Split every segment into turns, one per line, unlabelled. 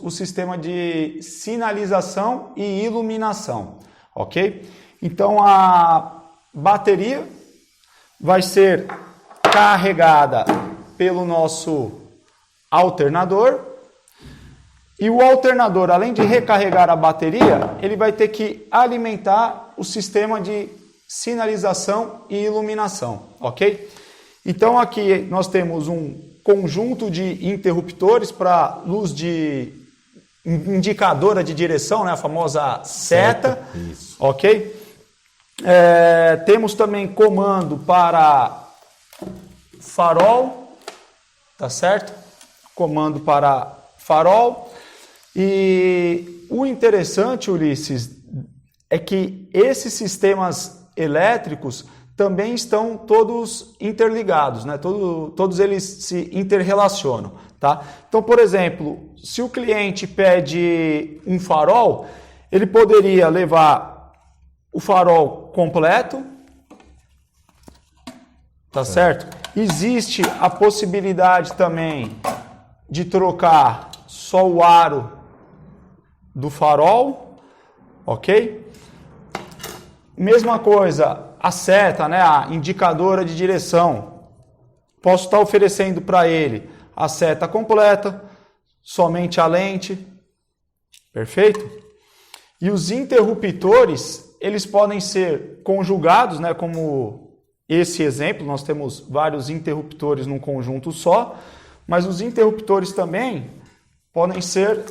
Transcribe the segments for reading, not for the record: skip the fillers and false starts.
o sistema de sinalização e iluminação, ok? Então a bateria vai ser carregada pelo nosso alternador e o alternador, além de recarregar a bateria, ele vai ter que alimentar o sistema de sinalização e iluminação, ok? Então aqui nós temos um conjunto de interruptores para luz de indicadora de direção, né, a famosa seta,
isso.
Ok? Temos também comando para farol, tá certo? Comando para farol. E o interessante, Ulisses, é que esses sistemas elétricos também estão todos interligados, né? Todos eles se interrelacionam, tá? Então, por exemplo, se o cliente pede um farol, ele poderia levar o farol completo, tá certo? Existe a possibilidade também de trocar só o aro do farol, ok? Mesma coisa, a seta, né, a indicadora de direção. Posso estar oferecendo para ele a seta completa, somente a lente, perfeito? E os interruptores, eles podem ser conjugados, né, como esse exemplo, nós temos vários interruptores num conjunto só, mas os interruptores também podem ser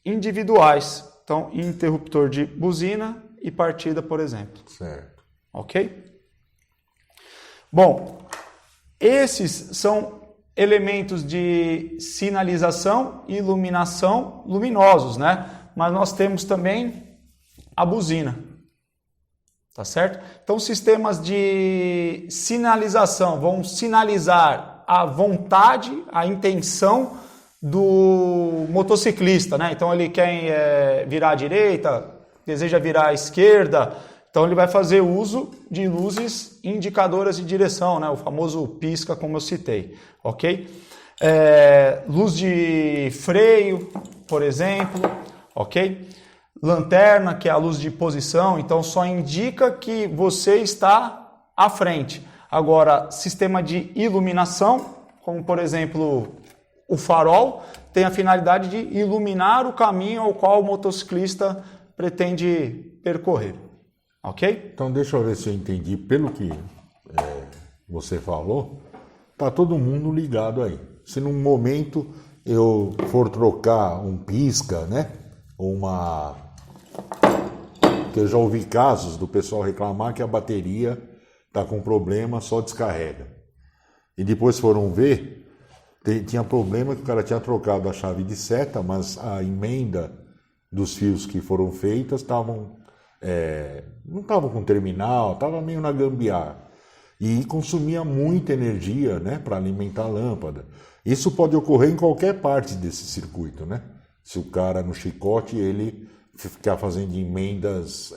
individuais. Então, interruptor de buzina e partida, por exemplo.
Certo.
Ok? Bom, esses são elementos de sinalização e iluminação luminosos, né? Mas nós temos também a buzina. Tá certo? Então, sistemas de sinalização vão sinalizar a vontade, a intenção do motociclista, né? Então, ele quer virar à direita, deseja virar à esquerda, então ele vai fazer uso de luzes indicadoras de direção, né? O famoso pisca, como eu citei, ok? Luz de freio, por exemplo, ok? Lanterna, que é a luz de posição, então só indica que você está à frente. Agora, sistema de iluminação, como por exemplo o farol, tem a finalidade de iluminar o caminho ao qual o motociclista pretende percorrer. Ok?
Então deixa eu ver se eu entendi. Pelo que você falou, tá todo mundo ligado aí. Se num momento eu for trocar um pisca, né? Que eu já ouvi casos do pessoal reclamar que a bateria tá com problema, só descarrega. E depois foram ver, tinha problema que o cara tinha trocado a chave de seta, mas a emenda dos fios que foram feitas não estavam com terminal, estava meio na gambiarra. E consumia muita energia, né, para alimentar a lâmpada. Isso pode ocorrer em qualquer parte desse circuito, né? Se o cara no chicote ele ficar fazendo emendas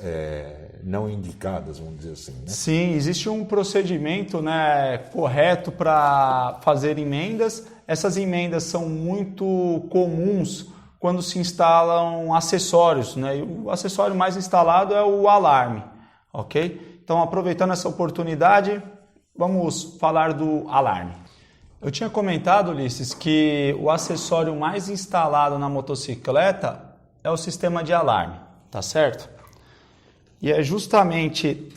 não indicadas, vamos dizer assim, né?
Sim, existe um procedimento, né, correto para fazer emendas. Essas emendas são muito comuns quando se instalam acessórios, né? E o acessório mais instalado é o alarme, ok? Então, aproveitando essa oportunidade, vamos falar do alarme. Eu tinha comentado, Ulisses, que o acessório mais instalado na motocicleta é o sistema de alarme, tá certo? E é justamente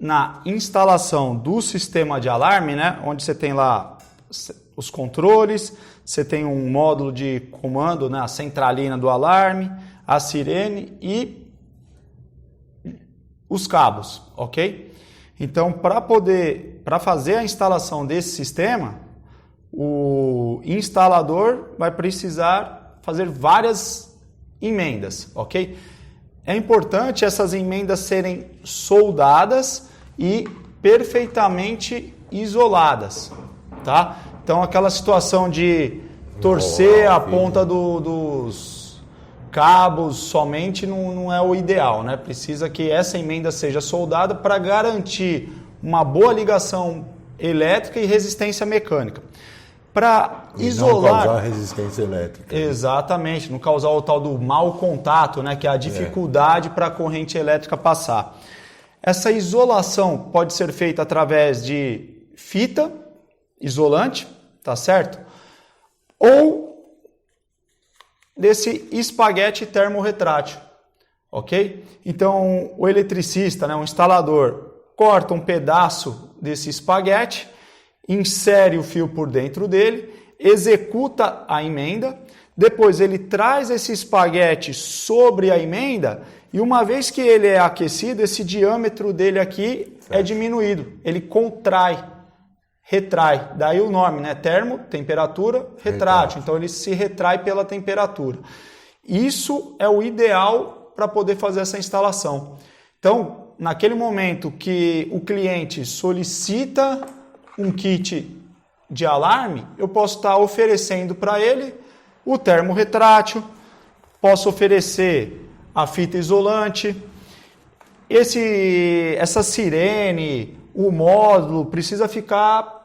na instalação do sistema de alarme, né, onde você tem lá os controles, você tem um módulo de comando, né, a centralina do alarme, a sirene e os cabos, ok? Então, para fazer a instalação desse sistema, o instalador vai precisar fazer várias emendas, ok? É importante essas emendas serem soldadas e perfeitamente isoladas, tá? Então, aquela situação de torcer a ponta dos cabos somente não é o ideal, né? Precisa que essa emenda seja soldada para garantir uma boa ligação elétrica e resistência mecânica. para
E
isolar.
não causar resistência elétrica.
Exatamente, não causar o tal do mau contato, né, que é a dificuldade para a corrente elétrica passar. Essa isolação pode ser feita através de fita isolante, tá certo? Ou desse espaguete termorretrátil, ok? Então, o eletricista, né, o instalador, corta um pedaço desse espaguete, insere o fio por dentro dele, executa a emenda, depois ele traz esse espaguete sobre a emenda e uma vez que ele é aquecido, esse diâmetro dele aqui é diminuído, ele contrai, retrai, daí o nome, né? Termo, temperatura, retrátil, então ele se retrai pela temperatura. Isso é o ideal para poder fazer essa instalação. Então, naquele momento que o cliente solicita um kit de alarme, eu posso estar oferecendo para ele o termo retrátil, posso oferecer a fita isolante, essa sirene, o módulo precisa ficar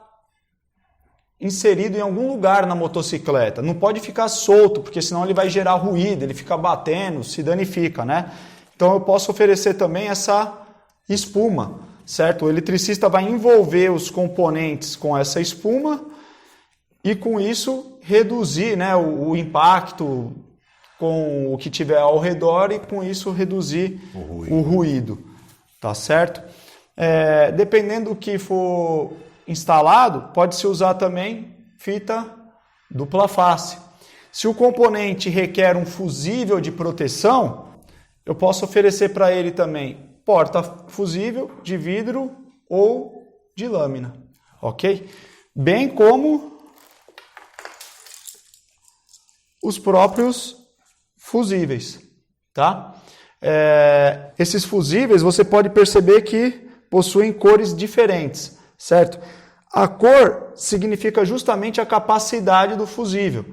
inserido em algum lugar na motocicleta, não pode ficar solto, porque senão ele vai gerar ruído, ele fica batendo, se danifica, né? Então eu posso oferecer também essa espuma, certo? O eletricista vai envolver os componentes com essa espuma e com isso reduzir, né, o impacto com o que tiver ao redor e com isso reduzir o ruído, tá certo? Dependendo do que for instalado, pode-se usar também fita dupla face. Se o componente requer um fusível de proteção, eu posso oferecer para ele também porta fusível de vidro ou de lâmina, ok? Bem como os próprios fusíveis, tá? Esses fusíveis você pode perceber que possuem cores diferentes, certo? A cor significa justamente a capacidade do fusível,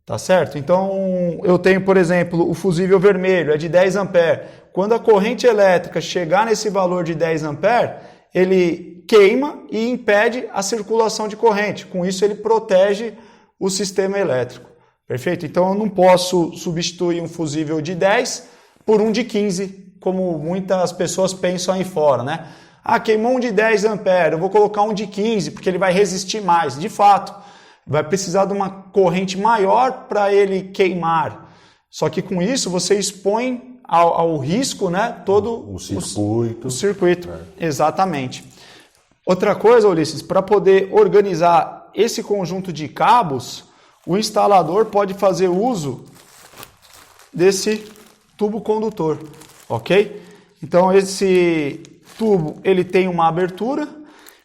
tá certo? Então, eu tenho, por exemplo, o fusível vermelho, é de 10 amperes. Quando a corrente elétrica chegar nesse valor de 10 amperes, ele queima e impede a circulação de corrente. Com isso, ele protege o sistema elétrico. Perfeito? Então, eu não posso substituir um fusível de 10 por um de 15, como muitas pessoas pensam aí fora, né? Ah, queimou um de 10 amperes, eu vou colocar um de 15, porque ele vai resistir mais. De fato, vai precisar de uma corrente maior para ele queimar. Só que com isso, você expõe ao risco, né, todo
o circuito.
O circuito, exatamente. Outra coisa, Ulisses, para poder organizar esse conjunto de cabos, o instalador pode fazer uso desse tubo condutor, ok? Então esse tubo ele tem uma abertura,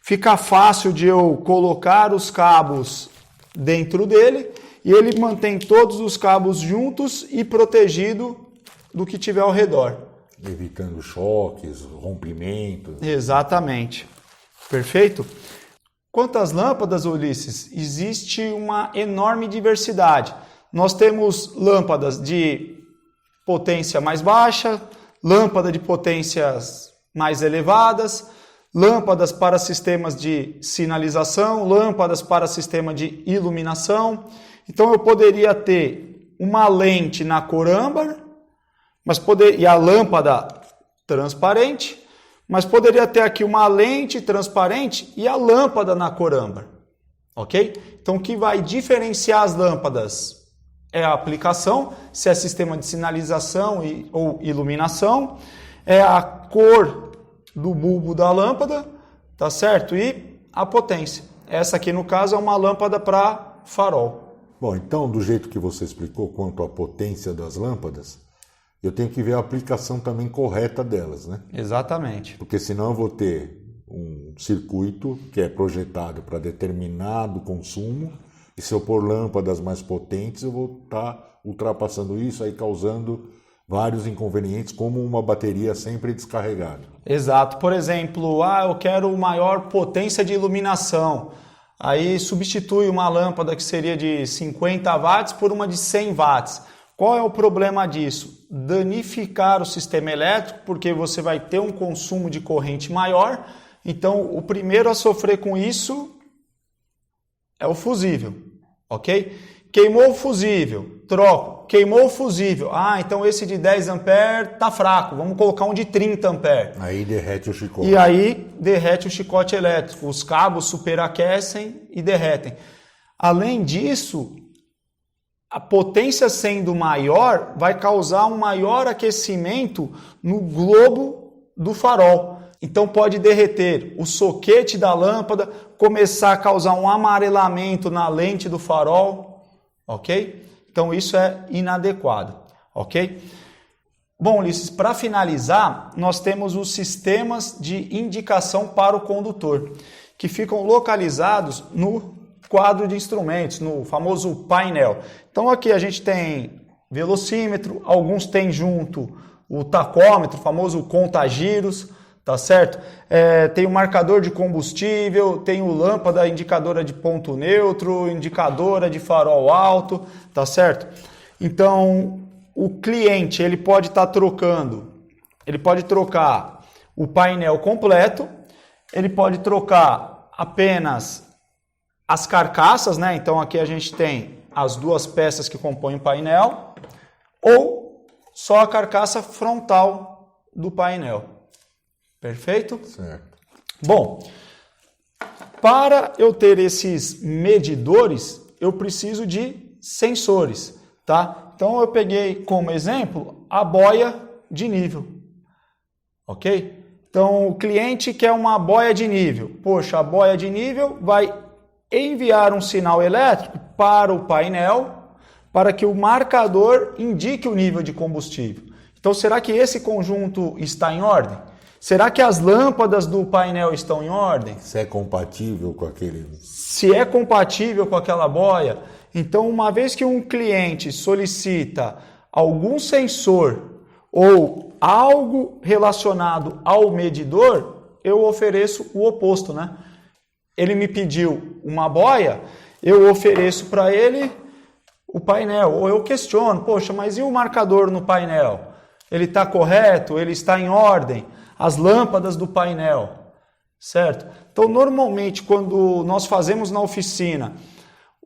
fica fácil de eu colocar os cabos dentro dele e ele mantém todos os cabos juntos e protegido do que tiver ao redor.
Evitando choques, rompimentos.
Exatamente. Perfeito? Quanto às lâmpadas, Ulisses, existe uma enorme diversidade. Nós temos lâmpadas de potência mais baixa, lâmpada de potências mais elevadas, lâmpadas para sistemas de sinalização, lâmpadas para sistema de iluminação. Então eu poderia ter uma lente na cor âmbar, e a lâmpada transparente, mas poderia ter aqui uma lente transparente e a lâmpada na cor âmbar, ok? Então o que vai diferenciar as lâmpadas é a aplicação, se é sistema de sinalização ou iluminação, é a cor do bulbo da lâmpada, tá certo? E a potência. Essa aqui no caso é uma lâmpada para farol.
Bom, então do jeito que você explicou quanto à potência das lâmpadas, eu tenho que ver a aplicação também correta delas, né?
Exatamente.
Porque senão eu vou ter um circuito que é projetado para determinado consumo e se eu pôr lâmpadas mais potentes eu vou estar ultrapassando isso, aí causando vários inconvenientes, como uma bateria sempre descarregada.
Exato. Por exemplo, eu quero maior potência de iluminação. Aí substitui uma lâmpada que seria de 50 watts por uma de 100 watts. Qual é o problema disso? Danificar o sistema elétrico, porque você vai ter um consumo de corrente maior. Então, o primeiro a sofrer com isso é o fusível, ok? Queimou o fusível, troco. Queimou o fusível. Ah, então esse de 10 ampere tá fraco, vamos colocar um de 30 ampere.
Aí derrete o chicote.
E aí derrete o chicote elétrico. Os cabos superaquecem e derretem. Além disso, a potência sendo maior vai causar um maior aquecimento no globo do farol. Então pode derreter o soquete da lâmpada, começar a causar um amarelamento na lente do farol, ok? Então isso é inadequado, ok? Bom, Ulisses, para finalizar, nós temos os sistemas de indicação para o condutor, que ficam localizados no quadro de instrumentos, no famoso painel. Então aqui a gente tem velocímetro, alguns têm junto o tacômetro, o famoso conta-giros, tá certo? Tem o marcador de combustível, tem o lâmpada indicadora de ponto neutro, indicadora de farol alto, tá certo? Então, o cliente ele pode estar trocando, ele pode trocar o painel completo, ele pode trocar apenas as carcaças, né? Então aqui a gente tem as duas peças que compõem o painel, ou só a carcaça frontal do painel. Perfeito?
Certo.
Bom, para eu ter esses medidores, eu preciso de sensores, tá? Então eu peguei como exemplo a boia de nível, ok? Então o cliente quer uma boia de nível. Poxa, a boia de nível vai enviar um sinal elétrico para o painel para que o marcador indique o nível de combustível. Então será que esse conjunto está em ordem? Será que as lâmpadas do painel estão em ordem?
Se é compatível com aquele...
Se é compatível com aquela boia. Então, uma vez que um cliente solicita algum sensor ou algo relacionado ao medidor, eu ofereço o oposto, né? Ele me pediu uma boia, eu ofereço para ele o painel. Ou eu questiono, poxa, mas e o marcador no painel? Ele está correto? Ele está em ordem? As lâmpadas do painel, certo? Então, normalmente, quando nós fazemos na oficina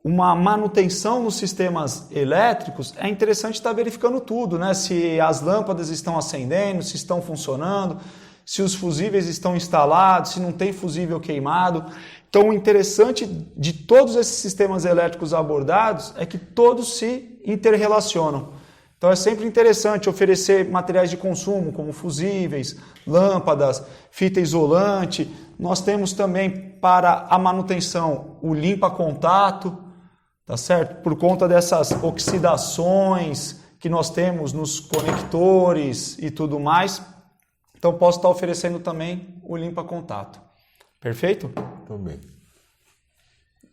uma manutenção nos sistemas elétricos, é interessante estar verificando tudo, né? Se as lâmpadas estão acendendo, se estão funcionando, se os fusíveis estão instalados, se não tem fusível queimado. Então, o interessante de todos esses sistemas elétricos abordados é que todos se interrelacionam. Então é sempre interessante oferecer materiais de consumo, como fusíveis, lâmpadas, fita isolante. Nós temos também para a manutenção o limpa-contato, tá certo? Por conta dessas oxidações que nós temos nos conectores e tudo mais. Então posso estar oferecendo também o limpa-contato. Perfeito?
Também.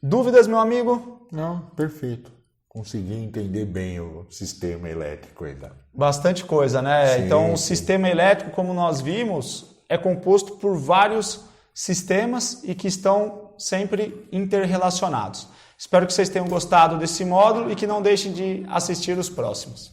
Dúvidas, meu amigo?
Não, perfeito. Consegui entender bem o sistema elétrico ainda.
Bastante coisa, né?
Sim,
então, o
sim.
sistema elétrico, como nós vimos, é composto por vários sistemas e que estão sempre interrelacionados. Espero que vocês tenham gostado desse módulo e que não deixem de assistir os próximos.